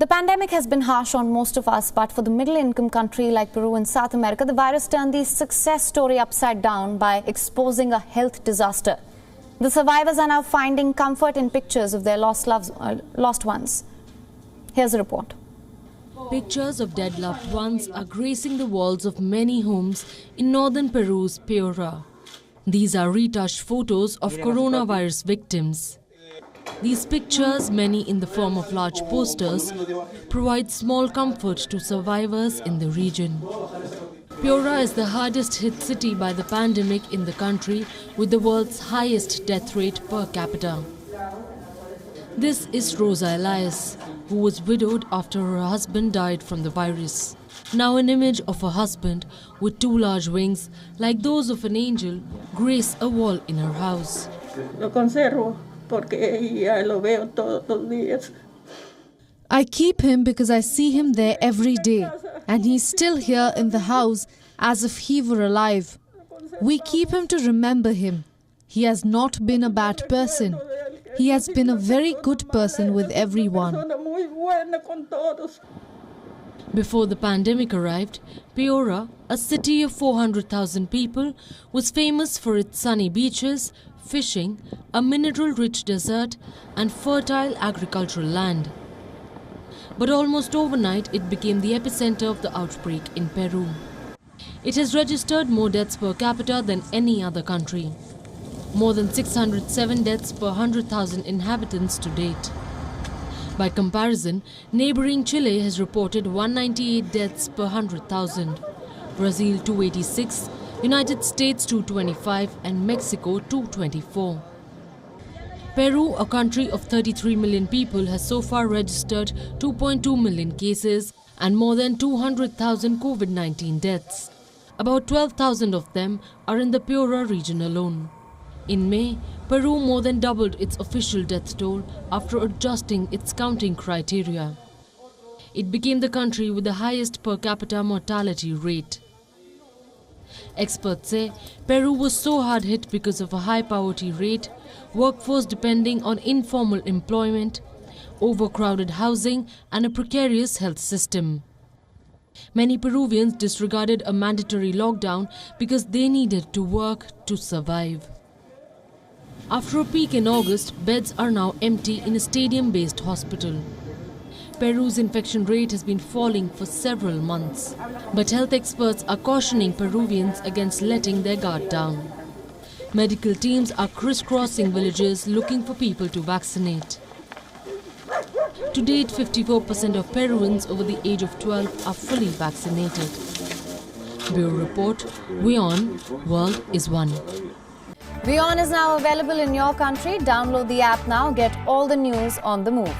The pandemic has been harsh on most of us, but for the middle-income country like Peru in South America, the virus turned the success story upside down by exposing a health disaster. The survivors are now finding comfort in pictures of their lost ones. Here's a report. Pictures of dead loved ones are gracing the walls of many homes in northern Peru's Piura. These are retouched photos of coronavirus victims. These pictures, many in the form of large posters, provide small comfort to survivors in the region. Piura is the hardest hit city by the pandemic in the country, with the world's highest death rate per capita. This is Rosa Elias, who was widowed after her husband died from the virus. Now an image of her husband with two large wings, like those of an angel, grace a wall in her house. I keep him because I see him there every day, and he's still here in the house as if he were alive. We keep him to remember him. He has not been a bad person. He has been a very good person with everyone. Before the pandemic arrived, Piura, a city of 400,000 people, was famous for its sunny beaches, fishing, a mineral-rich desert and fertile agricultural land. But almost overnight, it became the epicenter of the outbreak in Peru. It has registered more deaths per capita than any other country. More than 607 deaths per 100,000 inhabitants to date. By comparison, neighboring Chile has reported 198 deaths per 100,000, Brazil 286, United States 225 and Mexico 224. Peru, a country of 33 million people, has so far registered 2.2 million cases and more than 200,000 COVID-19 deaths. About 12,000 of them are in the Piura region alone. In May, Peru more than doubled its official death toll after adjusting its counting criteria. It became the country with the highest per capita mortality rate. Experts say Peru was so hard hit because of a high poverty rate, workforce depending on informal employment, overcrowded housing and a precarious health system. Many Peruvians disregarded a mandatory lockdown because they needed to work to survive. After a peak in August, beds are now empty in a stadium-based hospital. Peru's infection rate has been falling for several months. But health experts are cautioning Peruvians against letting their guard down. Medical teams are crisscrossing villages looking for people to vaccinate. To date, 54% of Peruvians over the age of 12 are fully vaccinated. Bureau Report, WION, World is One. WION is now available in your country. Download the app now. Get all the news on the move.